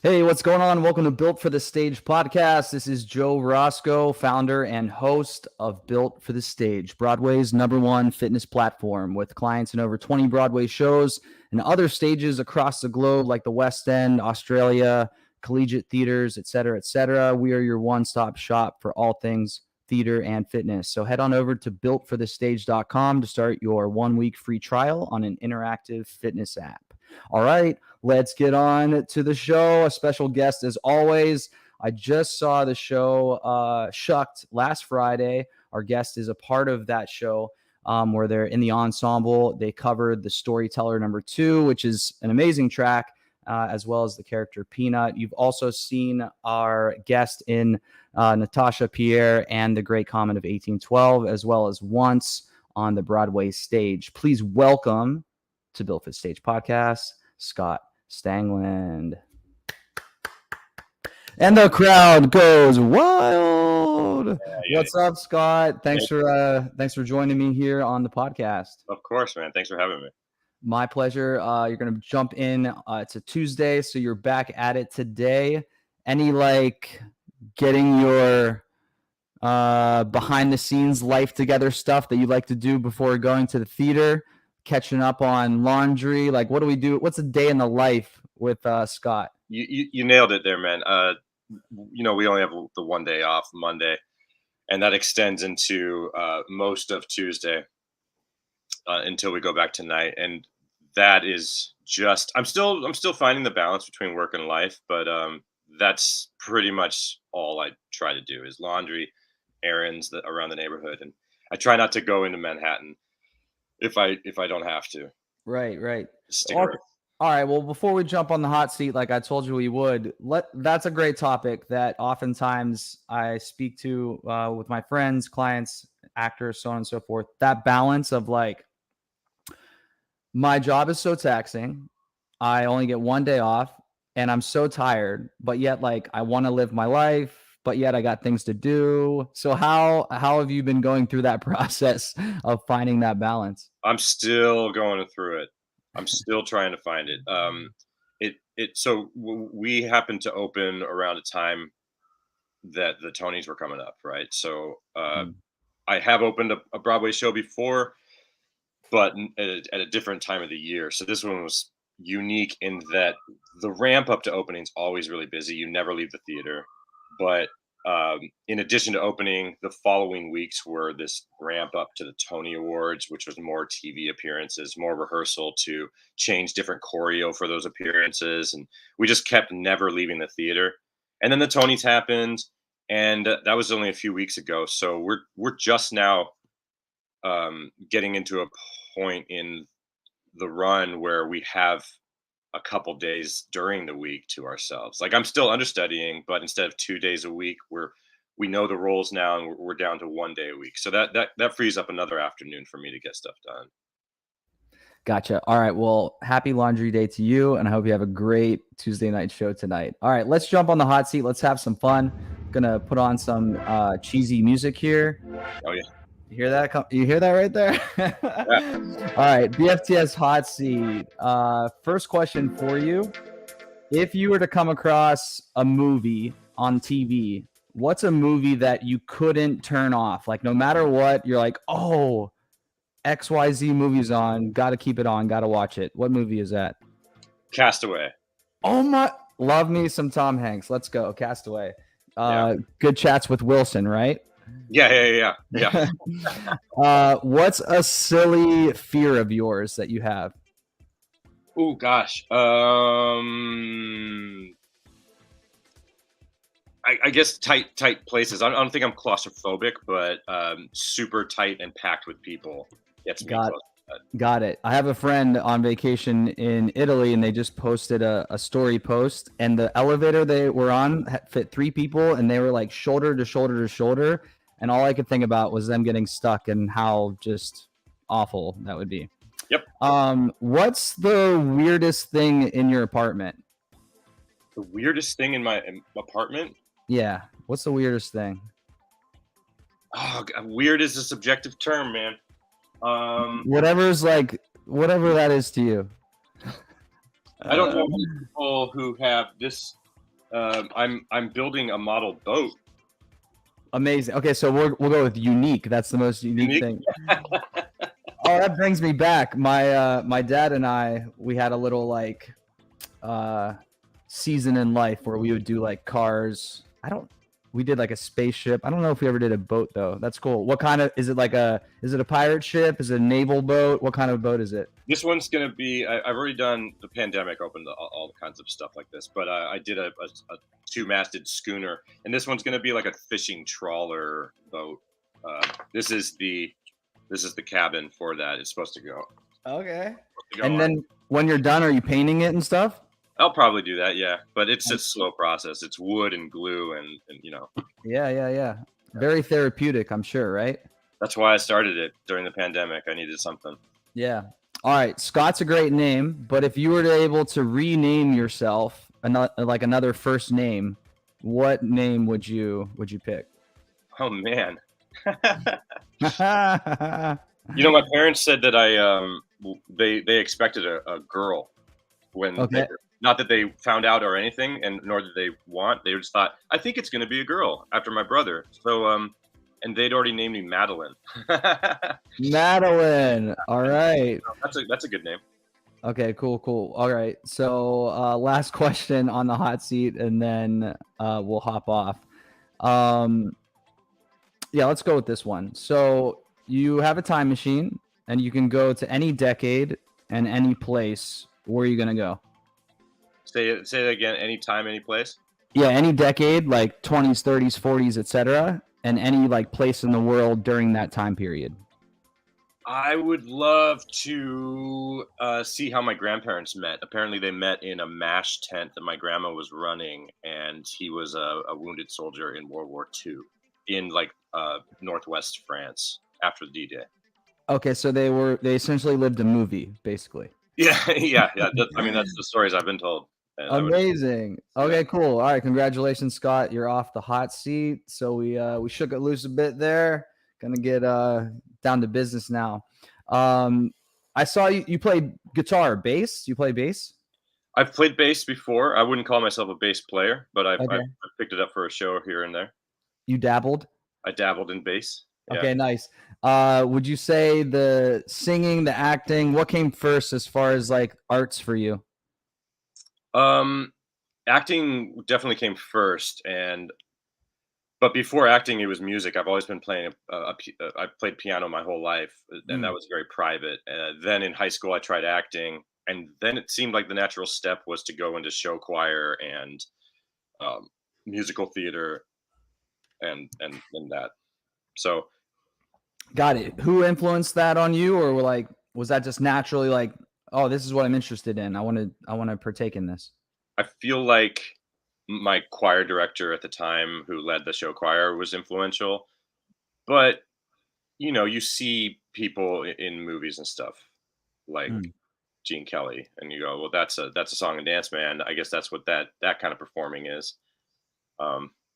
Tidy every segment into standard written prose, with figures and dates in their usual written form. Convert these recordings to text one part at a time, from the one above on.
Hey, what's going on? Welcome to Built for the Stage podcast. This is Joe Roscoe, founder and host of Built for the Stage, Broadway's #1 fitness platform with clients in over 20 Broadway shows and other stages across the globe like the West End, Australia, collegiate theaters, etc., etc. We are your one-stop shop for all things theater and fitness. So head on over to builtforthestage.com to start your 1-week free trial on an interactive fitness app. All right, let's get on to the show. A special guest as always. I just saw the show Shucked last Friday. Our guest is a part of that show where they're in the ensemble. They covered the Storyteller #2, which is an amazing track, as well as the character Peanut. You've also seen our guest in Natasha Pierre and The Great Comet of 1812, as well as once on the Broadway stage. Please welcome to Built for the Stage podcast, Scott Stangland. And the crowd goes wild. What's up, Scott? Thanks for joining me here on the podcast. Of course, man. Thanks for having me. My pleasure. You're going to jump in. It's a Tuesday, so you're back at it today. Any getting your behind the scenes life together stuff that you like to do before going to the theater? Catching up on laundry, what do we do? What's a day in the life with Scott? You nailed it there, man. We only have the one day off, Monday, and that extends into most of Tuesday until we go back tonight. And that is just I'm still finding the balance between work and life, but that's pretty much all I try to do is laundry, errands around the neighborhood, and I try not to go into Manhattan if I don't have to. Right. Stick around. All right. Well, before we jump on the hot seat, like I told you we would, that's a great topic that oftentimes I speak to with my friends, clients, actors, so on and so forth. That balance of my job is so taxing. I only get one day off and I'm so tired, but yet I want to live my life, but yet I got things to do. So how have you been going through that process of finding that balance? I'm still going through it. I'm still trying to find it. So we happened to open around a time that the Tonys were coming up, right? So I have opened a Broadway show before, but at a different time of the year. So this one was unique in that the ramp up to opening is always really busy. You never leave the theater. But in addition to opening, the following weeks were this ramp up to the Tony Awards, which was more TV appearances, more rehearsal to change different choreo for those appearances. And we just kept never leaving the theater. And then the Tonys happened, and that was only a few weeks ago. So we're just now getting into a point in the run where we have a couple days during the week to ourselves. I'm still understudying, but instead of 2 days a week, we know the roles now, and we're down to 1 day a week. So that frees up another afternoon for me to get stuff done. Gotcha. All right. Well, happy laundry day to you, and I hope you have a great Tuesday night show tonight. All right, let's jump on the hot seat. Let's have some fun. Gonna put on some cheesy music here. Oh yeah. You hear that? You hear that right there? Yeah. All right, BFTS hot seat. First question for you. If you were to come across a movie on TV, what's a movie that you couldn't turn off? No matter what, you're like, oh, XYZ movie's on. Got to keep it on. Got to watch it. What movie is that? Castaway. Oh, my. Love me some Tom Hanks. Let's go. Castaway. Good chats with Wilson, right? Yeah. What's a silly fear of yours that you have? Oh gosh. I guess tight places. I don't think I'm claustrophobic, but super tight and packed with people gets me close. Got it. I have a friend on vacation in Italy, and they just posted a story post, and the elevator they were on fit 3 people, and they were shoulder to shoulder to shoulder. And all I could think about was them getting stuck and how just awful that would be. Yep. What's the weirdest thing in your apartment? The weirdest thing in my apartment? Yeah. What's the weirdest thing? Oh, weird is a subjective term, man. Whatever that is to you. I don't know many people who have this I'm building a model boat. Amazing. Okay, so we'll go with unique. That's the most unique thing. Oh, that brings me back. My dad and we had a little like season in life where we would do like cars. We did like a spaceship. I don't know if we ever did a boat though. That's cool. What kind of is it? Is it a pirate ship? Is it a naval boat? What kind of boat is it? This one's going to be, I've already done, the pandemic opened all kinds of stuff like this, but I did a two-masted schooner, and this one's going to be like a fishing trawler boat. This is the cabin for that. It's supposed to go. Okay. And then when you're done, are you painting it and stuff? I'll probably do that, yeah. But it's a slow process. It's wood and glue and Yeah. Very therapeutic, I'm sure, right? That's why I started it during the pandemic. I needed something. Yeah. All right. Scott's a great name, but if you were able to rename yourself another first name, what name would you pick? Oh man. My parents said that they expected a girl when not that they found out or anything, and nor did they want. They just thought, I think it's going to be a girl after my brother. So and they'd already named me Madeline. Madeline. All right. That's a good name. Okay, cool. All right. So last question on the hot seat, and then we'll hop off. Yeah, let's go with this one. So you have a time machine, and you can go to any decade and any place. Where are you going to go? Say it again. Any time, any place? Yeah, any decade, like 20s, 30s, 40s, etc., and any like place in the world during that time period. I would love to see how my grandparents met. Apparently, they met in a MASH tent that my grandma was running, and he was a wounded soldier in World War II in like northwest France after the D-Day. Okay, so they essentially lived a movie, basically. Yeah. That's the stories I've been told. Amazing. Okay, cool. All right, congratulations, Scott. You're off the hot seat. So we shook it loose a bit there. Gonna get down to business now. I saw you played guitar, bass. You play bass? I've played bass before. I wouldn't call myself a bass player, but I've picked it up for a show here and there. You dabbled? I dabbled in bass. Yeah. Okay, nice. Would you say the singing, the acting, what came first as far as like arts for you? Acting definitely came first, but before acting, it was music. I've always been playing. I've played piano my whole life, and that was very private. Then in high school, I tried acting, and then it seemed like the natural step was to go into show choir and musical theater, and that. So, got it. Who influenced that on you, or was that just naturally like, oh, this is what I'm interested in. I want to partake in this. I feel like my choir director at the time who led the show choir was influential, but you see people in movies and stuff like Gene Kelly, and you go, well, that's a song and dance man. I guess that's what that kind of performing is.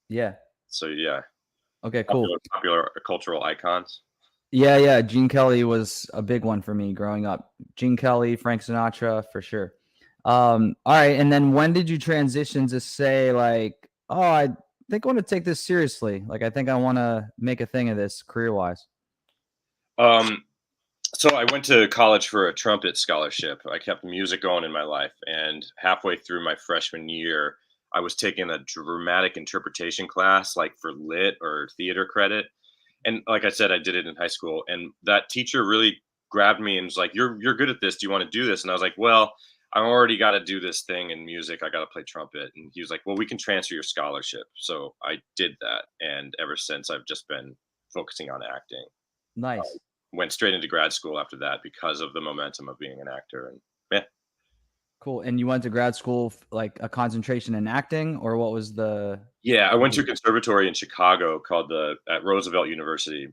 Yeah. So yeah. Okay, cool. Popular cultural icons. Yeah. Gene Kelly was a big one for me growing up. Gene Kelly, Frank Sinatra, for sure. All right. And then when did you transition to say like, oh, I think I want to take this seriously. Like, I think I want to make a thing of this career-wise. So I went to college for a trumpet scholarship. I kept music going in my life. And halfway through my freshman year, I was taking a dramatic interpretation class, like for lit or theater credit. And like I said, I did it in high school. And that teacher really grabbed me and was like, you're good at this. Do you want to do this? And I was like, well, I already got to do this thing in music. I got to play trumpet. And he was like, well, we can transfer your scholarship. So I did that. And ever since, I've just been focusing on acting. Nice. Went straight into grad school after that because of the momentum of being an actor. And yeah. Cool. And you went to grad school, like a concentration in acting, or what was the? Yeah, I went to a conservatory in Chicago called at Roosevelt University,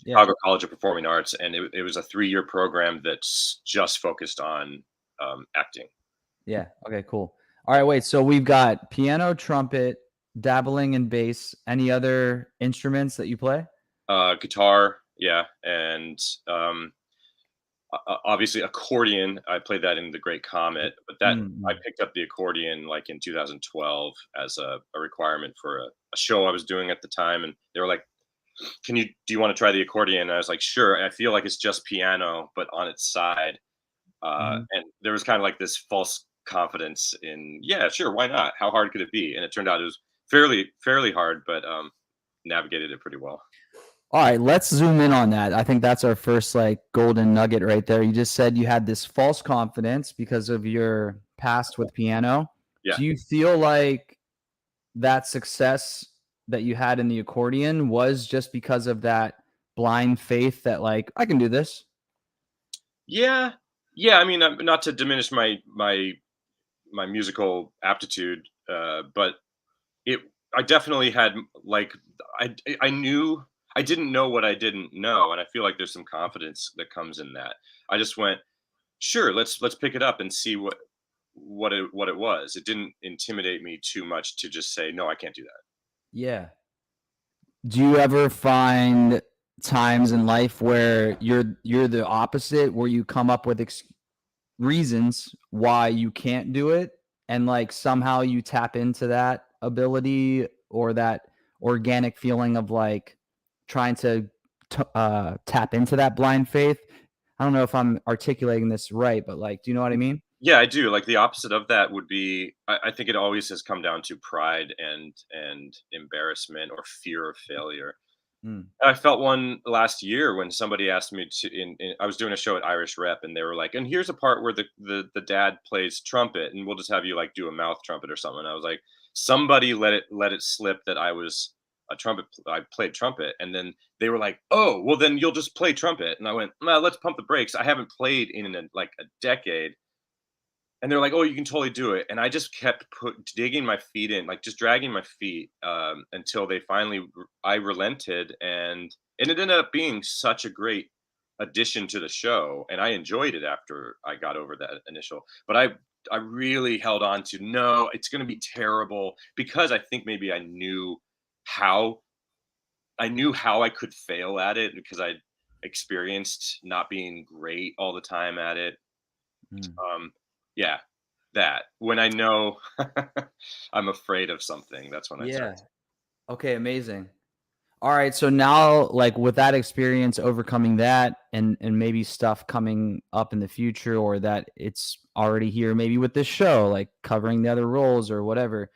Chicago College of Performing Arts. And it was a 3-year program that's just focused on acting. Yeah. Okay, cool. All right, wait. So we've got piano, trumpet, dabbling in bass. Any other instruments that you play? Guitar. Yeah. And obviously accordion. I played that in The Great Comet, but that I Mm-mm. picked up the accordion like in 2012 as a requirement for a show I was doing at the time, and they were like, do you want to try the accordion? And I was like, sure. And I feel like it's just piano, but on its side. Mhm. And there was kind of like this false confidence in, yeah, sure, why not? How hard could it be? And it turned out it was fairly hard, but navigated it pretty well. All right, let's zoom in on that. I think that's our first like golden nugget right there. You just said you had this false confidence because of your past with piano. Yeah. Do you feel like that success that you had in the accordion was just because of that blind faith that like I can do this? Yeah. Yeah. I mean, not to diminish my musical aptitude, but it I definitely had like I knew I didn't know what I didn't know, and I feel like there's some confidence that comes in that. I just went, sure, let's pick it up and see what it was. It didn't intimidate me too much to just say no, I can't do that. Yeah. Do you ever find times in life where you're the opposite, where you come up with reasons why you can't do it, and like somehow you tap into that ability or that organic feeling of like trying to tap into that blind faith? I don't know if I'm articulating this right, but like, do you know what I mean? Yeah, I do. Like the opposite of that would be I think it always has come down to pride and embarrassment or fear of failure. Mm. I felt one last year when somebody asked me to I was doing a show at Irish Rep, and they were like, and here's a part where the dad plays trumpet, and we'll just have you like do a mouth trumpet or something. And I was like, somebody let it slip that I played trumpet. And then they were like, oh, well then you'll just play trumpet. And I went, well, let's pump the brakes. I haven't played in like a decade. And they're like, "Oh, you can totally do it." And I just kept digging my feet in, like just dragging my feet until they finally, I relented, and it ended up being such a great addition to the show, and I enjoyed it after I got over that initial. But I really held on to no, it's going to be terrible because I think maybe how how I could fail at it because I experienced not being great all the time at it. Mm. Um, yeah, that. When I know I'm afraid of something, that's when I start. Yeah. Okay, amazing. All right, so now like with that experience overcoming that and maybe stuff coming up in the future or that it's already here maybe with this show like covering the other roles or whatever,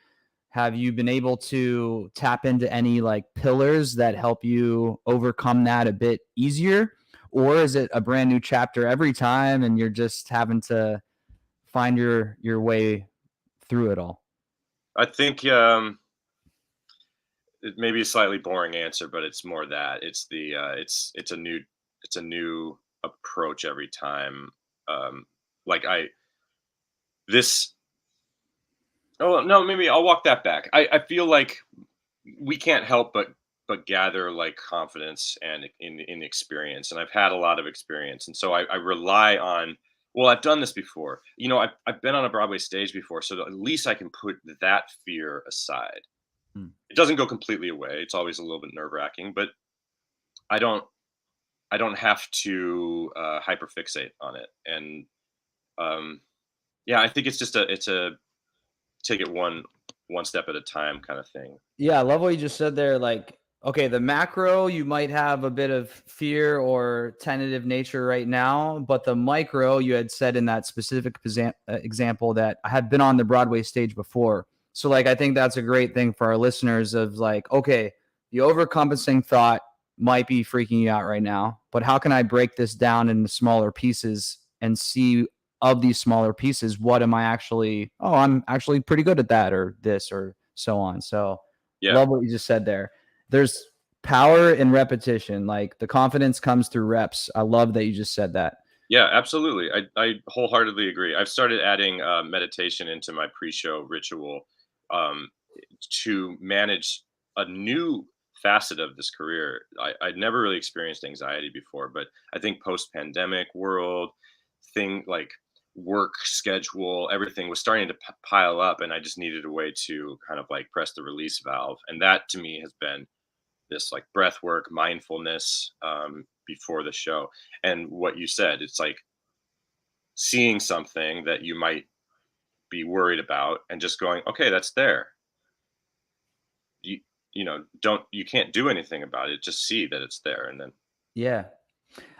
have you been able to tap into any like pillars that help you overcome that a bit easier, or is it a brand new chapter every time and you're just having to find your way through it all? I think it may be a slightly boring answer, but it's more that it's the it's a new approach every time. Like I this oh no, maybe I'll walk that back. I feel like we can't help but gather like confidence and in experience, and I've had a lot of experience, and so I rely on, well, I've done this before, I've been on a Broadway stage before, so at least I can put that fear aside. Hmm. It doesn't go completely away, it's always a little bit nerve-wracking, but i don't I don't have to hyperfixate on it. And um yeah, I think it's a take it one step at a time kind of thing. Yeah, I love what you just said there. Like, okay, the macro, you might have a bit of fear or tentative nature right now, but the micro, you had said in that specific example that I had been on the Broadway stage before. So, like, I think that's a great thing for our listeners of like, okay, the overcompassing thought might be freaking you out right now, but how can I break this down into smaller pieces and see of these smaller pieces, what am I actually, oh, I'm actually pretty good at that or this or so on. So, Yeah. love what you just said there. There's power in repetition. Like the confidence comes through reps. I love that you just said that. Yeah, absolutely. I wholeheartedly agree. I've started adding meditation into my pre-show ritual um, to manage a new facet of this career. I'd never really experienced anxiety before, but I think post-pandemic world thing like work schedule, everything was starting to pile up, and I just needed a way to kind of like press the release valve. And that to me has been this like breath work, mindfulness before the show. And what you said, it's like seeing something that you might be worried about and just going, okay, that's there. You you can't do anything about it. Just see that it's there, and then Yeah.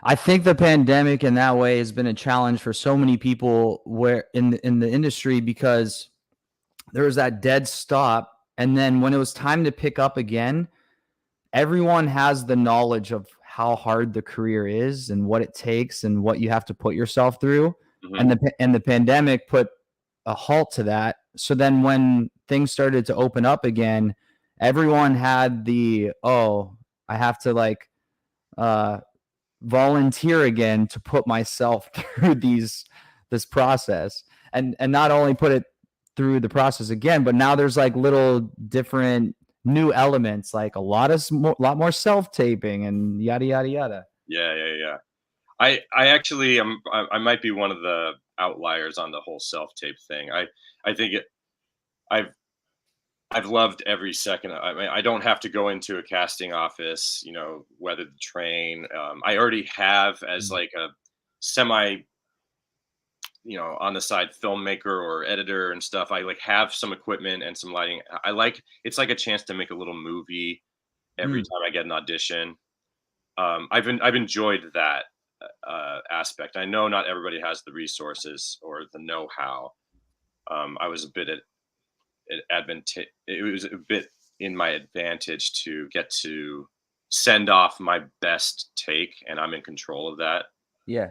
I think the pandemic in that way has been a challenge for so many people where in the industry, because there was that dead stop, and then when it was time to pick up again, everyone has the knowledge of how hard the career is and what it takes and what you have to put yourself through. Mhm. And the pandemic put a halt to that. So then when things started to open up again, everyone had the, oh, I have to like uh volunteer again to put myself through this process, and not only put it through the process again, but now there's like little different new elements, like a lot more self-taping and yada yada yada. Yeah, yeah, yeah. I actually I might be one of the outliers on the whole self tape thing. I think I've I've loved every second. I mean, I don't have to go into a casting office, weather the train. I already have as like a semi, on the side filmmaker or editor and stuff. I like have some equipment and some lighting. I like it's like a chance to make a little movie every Mm, time I get an audition. I've enjoyed that aspect. I know not everybody has the resources or the know-how. I was a bit it was a bit in my advantage to get to send off my best take, and I'm in control of that. yeah.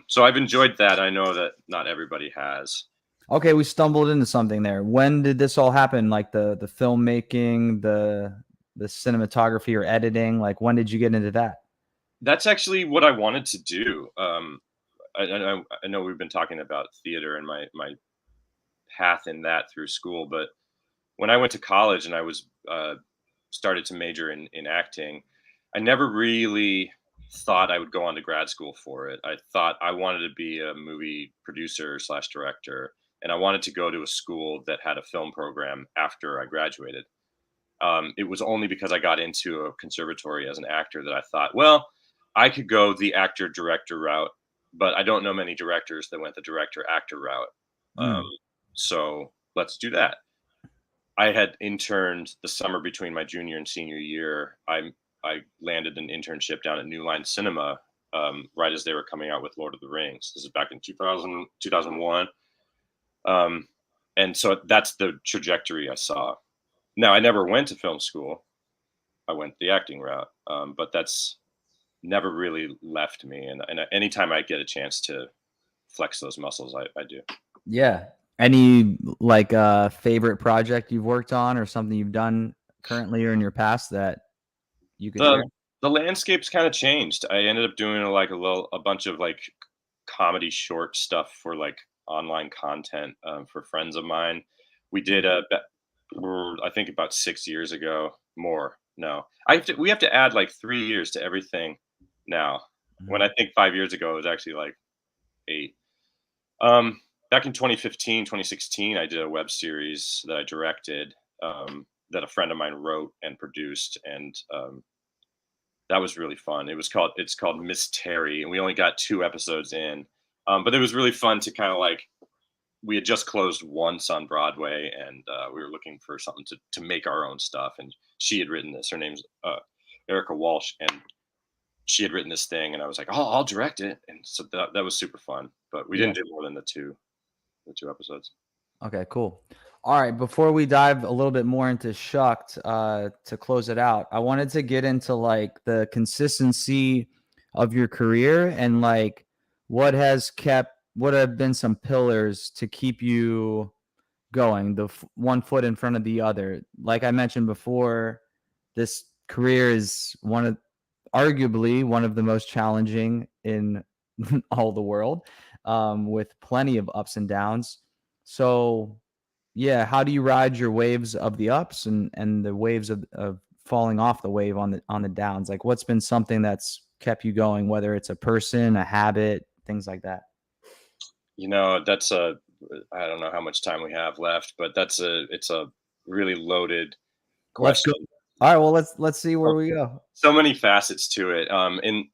So I've enjoyed that. I know that not everybody has. Okay, we stumbled into something there. When did this all happen? Like the filmmaking, the cinematography or editing? Like when did you get into that? That's actually what I wanted to do. I know we've been talking about theater and my path in that through school, but when I went to college and I was started to major in acting, I never really thought I would go on to grad school for it. I thought I wanted to be a movie producer slash director, and I wanted to go to a school that had a film program after I graduated. It was only because I got into a conservatory as an actor that I thought, well, I could go the actor director route, but I don't know many directors that went the director actor route. Um, Mm, so let's do that. I had interned the summer between my junior and senior year. I landed an internship down at New Line Cinema right as they were coming out with Lord of the Rings. This is back in 2000, 2001. Um, and so that's the trajectory I saw. Now, I never went to film school. I went the acting route, but that's never really left me. And anytime I get a chance to flex those muscles, I do. yeah. Any like favorite project you've worked on or something you've done currently or in your past that you could share? The the landscape's kind of changed. I ended up doing a bunch of like comedy short stuff for like online content for friends of mine. We did I think about 6 years ago. More, no, we have to add like 3 years to everything now. When I Mhm. think 5 years ago, it was actually like eight. Um, Back in 2015, 2016, I did a web series that I directed that a friend of mine wrote and produced, and that was really fun. It's called Miss Terry, and we only got 2 episodes in, but it was really fun to kind of like we had just closed once on Broadway, and we were looking for something to make our own stuff. And she had written this. Her name's Erica Walsh, and she had written this thing, and I was like, "Oh, I'll direct it." And so that was super fun. But we Yeah. didn't do more than the two episodes. Okay, cool. All right, before we dive a little bit more into Shucked, to close it out, I wanted to get into like the consistency of your career and like what have been some pillars to keep you going, one foot in front of the other. Like I mentioned before, this career is arguably one of the most challenging in all the world, with plenty of ups and downs. So, yeah, how do you ride your waves of the ups and the waves of falling off the wave on the downs? Like, what's been something that's kept you going, whether it's a person, a habit, things like that? That's a I don't know how much time we have left, but it's a really loaded Let's go. question. All right, well, let's see where we go. So many facets to it. And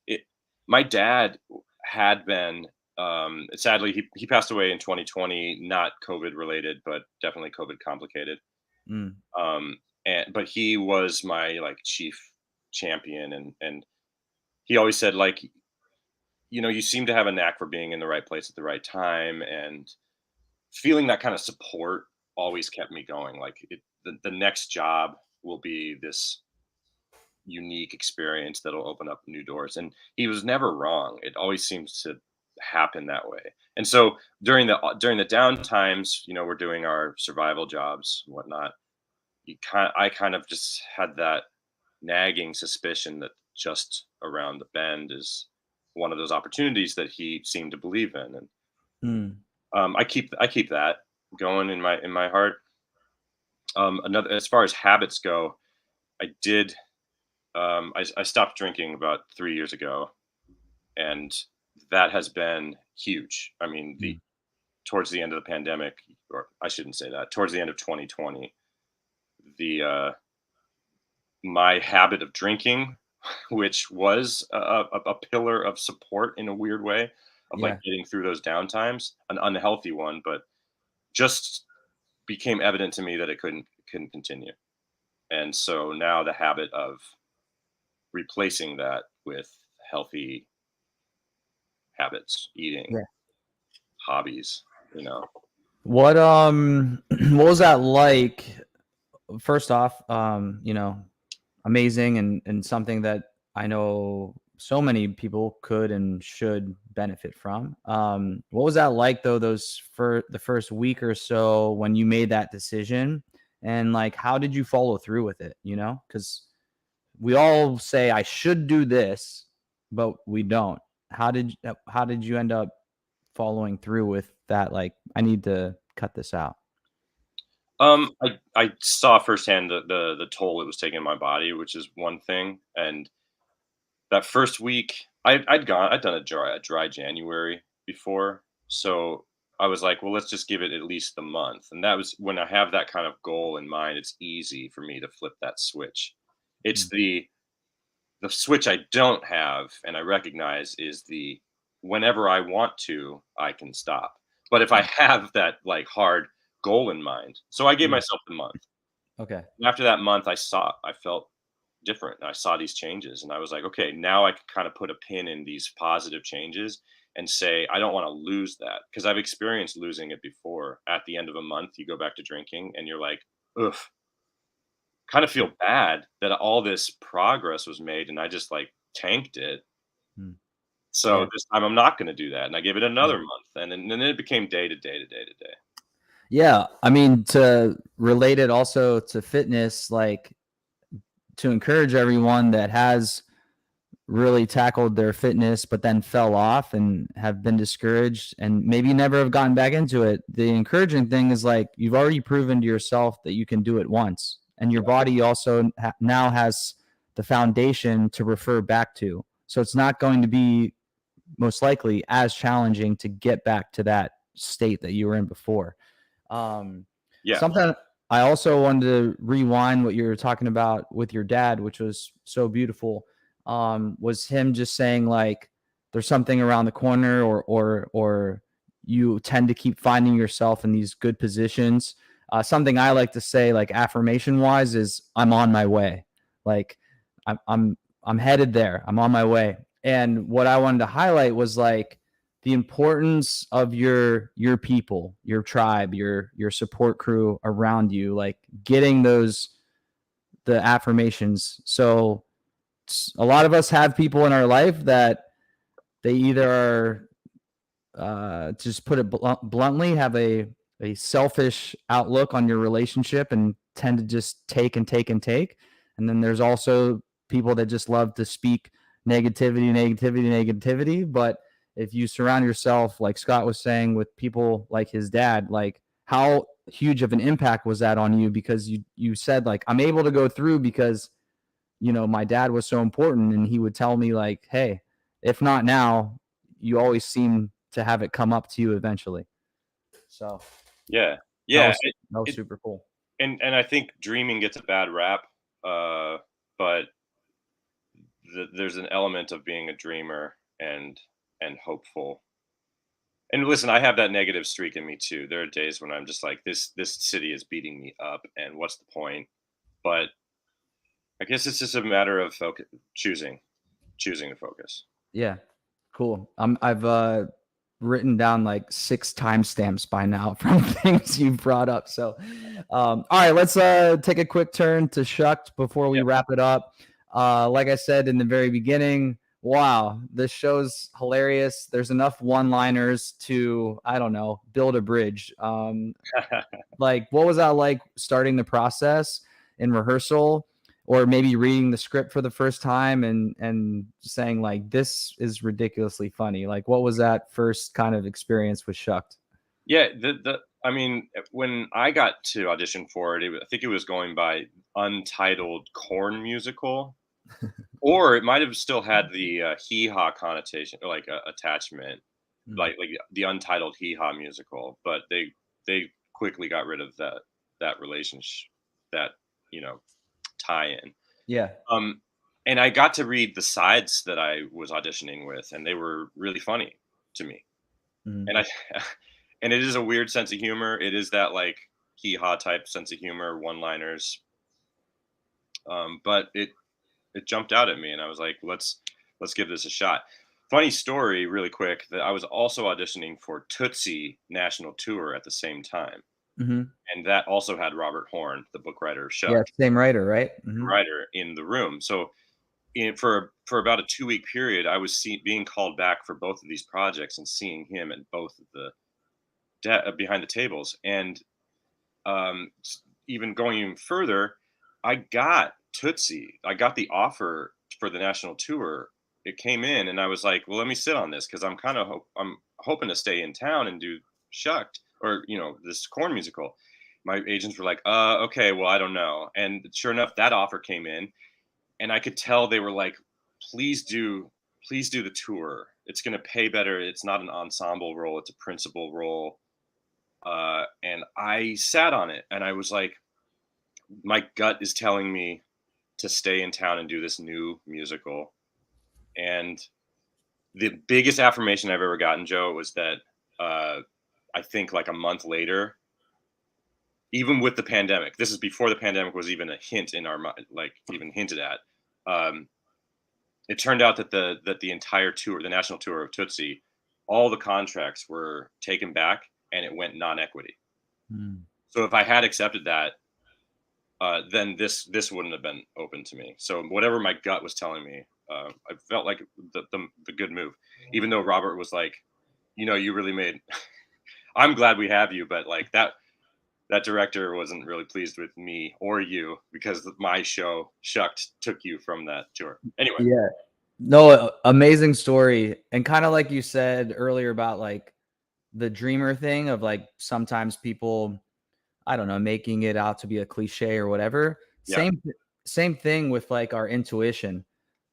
my dad had been Sadly, he passed away in 2020, not COVID related, but definitely COVID complicated. Mm. Um, but he was my like chief champion, and he always said like, you seem to have a knack for being in the right place at the right time, and feeling that kind of support always kept me going. Like the next job will be this unique experience that'll open up new doors. And he was never wrong. It always seems to happen that way. And so during the down times, we're doing our survival jobs and whatnot. I kind of just had that nagging suspicion that just around the bend is one of those opportunities that he seemed to believe in. And Mm. I keep that going in my heart. Another, as far as habits go, I did. I stopped drinking about 3 years ago, and that has been huge. I mean, the Mm. towards the end of the pandemic, or I shouldn't say that, towards the end of 2020, the my habit of drinking, which was a pillar of support in a weird way, of like Yeah. getting through those down times, an unhealthy one, but just became evident to me that it couldn't continue. And so now the habit of replacing that with healthy habits, eating, Yeah. hobbies, you know. What what was that like? First off, amazing and something that I know so many people could and should benefit from. What was that like though? Those for the first week or so when you made that decision, and like how did you follow through with it? Because we all say I should do this, but we don't. How did you end up following through with that? Like I need to cut this out. I saw firsthand the toll it was taking on my body, which is one thing. And that first week, I'd done a dry January before, so I was like, well, let's just give it at least the month. And that was when I have that kind of goal in mind. It's easy for me to flip that switch. It's Mm. the switch I don't have, and I recognize, is the whenever I want to, I can stop. But if I Mm. have that like hard goal in mind, so I gave Yeah. myself the month. Okay. And after that month, I felt different. I saw these changes, and I was like, okay, now I can kind of put a pin in these positive changes and say, I don't want to lose that, because I've experienced losing it before. At the end of a month, you go back to drinking, and you're like, ugh, kind of feel bad that all this progress was made and I just like tanked it. Mm. So Yeah. this time I'm not going to do that. And I gave it Yeah. another month, and then it became day to day to day to day. Yeah. I mean, to relate it also to fitness, like to encourage everyone that has really tackled their fitness but then fell off and have been discouraged and maybe never have gotten back into it. The encouraging thing is like you've already proven to yourself that you can do it once, and your Yeah. body also now has the foundation to refer back to. So it's not going to be most likely as challenging to get back to that state that you were in before. Um, Yeah. Something I also wanted to rewind what you were talking about with your dad, which was so beautiful, was him just saying like there's something around the corner, or you tend to keep finding yourself in these good positions. Something I like to say, like affirmation wise, is I'm on my way. Like I'm headed there. I'm on my way. And what I wanted to highlight was like the importance of your people, your tribe, your support crew around you, like getting the affirmations. So a lot of us have people in our life that they either are just put it bluntly, have a selfish outlook on your relationship and tend to just take and take and take. And then there's also people that just love to speak negativity, negativity, negativity. But if you surround yourself, like Scott was saying, with people like his dad, like how huge of an impact was that on you? Because you said like I'm able to go through because my dad was so important, and he would tell me like, hey, if not now, you always seem to have it come up to you eventually. So Yeah. that Yeah. was that was It super cool. and I think dreaming gets a bad rap, but there's an element of being a dreamer and hopeful And listen, I have that negative streak in me too. There are days when I'm just like, this city is beating me up, and what's the point? But I guess it's just a matter of choosing to focus. Yeah. Cool. I've written down like 6 timestamps by now from things you've brought up. So, all right, let's take a quick turn to Shucked before we Yep. wrap it up. Like I said in the very beginning, wow, this show's hilarious. There's enough one-liners to, I don't know, build a bridge. Like, what was that like starting the process in rehearsal? Or maybe reading the script for the first time and saying like, this is ridiculously funny. Like, what was that first kind of experience with Shucked? Yeah, the I mean, when I got to audition for it, I think it was going by Untitled Corn Musical, or it might have still had the hee haw connotation, like attachment, Mm. like the Untitled Hee Haw Musical. But they quickly got rid of that relationship, that you know tie-in. Yeah. Um, and I got to read the sides that I was auditioning with, and they were really funny to me. Mhm. And I and it is a weird sense of humor. It is that like hee haw type sense of humor, one liners. But it jumped out at me, and I was like, let's give this a shot. Funny story, really quick, that I was also auditioning for Tootsie National Tour at the same time, Mhm. and that also had Robert Horn, the book writer of Yeah, Shucked, same writer, right? Mhm. writer in the room. So for about a 2-week period, I was being called back for both of these projects and seeing him at both of the behind the tables. And even going even further, I got Tootsie. I got the offer for the national tour. It came in, and I was like, "Well, let me sit on this because I'm hoping to stay in town and do Shucked, or this corn musical." My agents were like, okay, well, I don't know." And sure enough, that offer came in, and I could tell they were like, "Please please do the tour. It's going to pay better. It's not an ensemble role; it's a principal role." And I sat on it, and I was like, my gut is telling me to stay in town and do this new musical. And the biggest affirmation I've ever gotten, Joe, was that uh, I think like a month later, even with the pandemic, this is before the pandemic was even a hint in our mind, like even hinted at. Um, it turned out that the entire tour, the national tour of Tootsie, all the contracts were taken back, and it went non-equity. Mm. So if I had accepted that, then this wouldn't have been open to me. So whatever my gut was telling me, I felt like the good move, even though Robert was like, you really made. I'm glad we have you, but like that director wasn't really pleased with me or you because my show Shucked took you from that tour. Anyway, Yeah. No, amazing story. And kind of like you said earlier about like the dreamer thing of like sometimes people, I don't know, making it out to be a cliche or whatever. yeah, Same thing with like our intuition.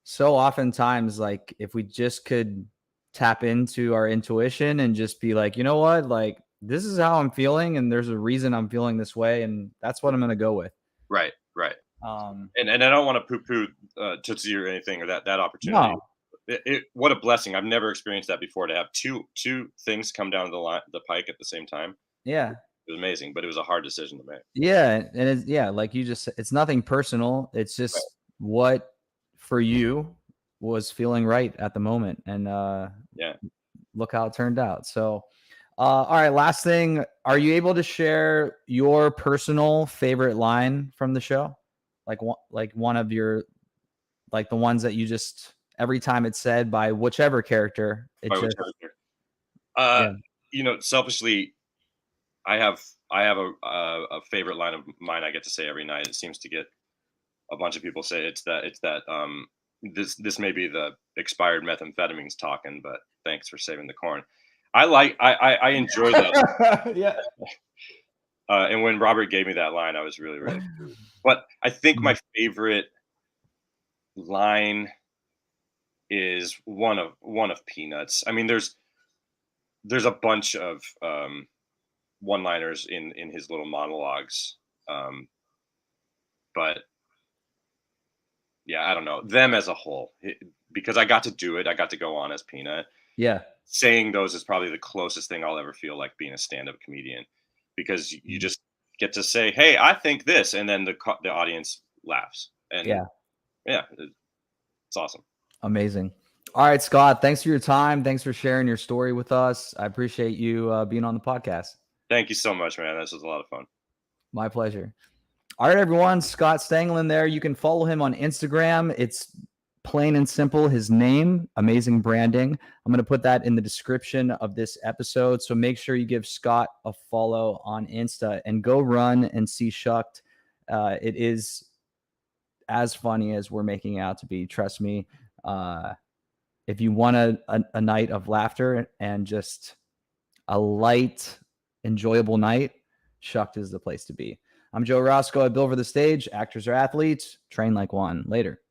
So oftentimes, like if we just could tap into our intuition and just be like, you know what, like this is how I'm feeling, and there's a reason I'm feeling this way, and that's what I'm gonna go with. right, right. Um, And I don't want to poo-poo Tootsie or anything, or that opportunity. no, What a blessing! I've never experienced that before. To have two things come down the pike at the same time, yeah, it was amazing. But it was a hard decision to make. yeah, and it's yeah, like you just, it's nothing personal. It's Right. just what for you was feeling right at the moment, and Yeah. look how it turned out. So, all right, last thing. Are you able to share your personal favorite line from the show? Like one of your, like the ones that you just, every time it's said by whichever character, it By which just, character? Uh, yeah. selfishly, I have I have a favorite line of mine I get to say every night. It seems to get a bunch of people say it's that this may be the expired methamphetamines talking, but thanks for saving the corn. I enjoy that. Yeah. And when Robert gave me that line, I was really, really pleased. But I think Mhm. my favorite line is one of Peanuts. I mean, there's a bunch of one-liners in his little monologues, um, but yeah, I don't know them as a whole because I got to do it. I got to go on as Peanut. Yeah. saying those is probably the closest thing I'll ever feel like being a stand-up comedian, because you just get to say, "Hey, I think this," and then the audience laughs, and yeah, it's awesome. Amazing. All right, Scott, thanks for your time. Thanks for sharing your story with us. I appreciate you being on the podcast. Thank you so much, man. This was a lot of fun. My pleasure. All right, everyone. Scott Stangland there. You can follow him on Instagram. It's plain and simple. His name, amazing branding. I'm going to put that in the description of this episode. So make sure you give Scott a follow on Insta and go run and see Shucked. It is as funny as we're making it out to be. Trust me. If you want a night of laughter and just a light, enjoyable night, Shucked is the place to be. I'm Joe Roscoe. I build for the stage. Actors are athletes. Train like one. Later.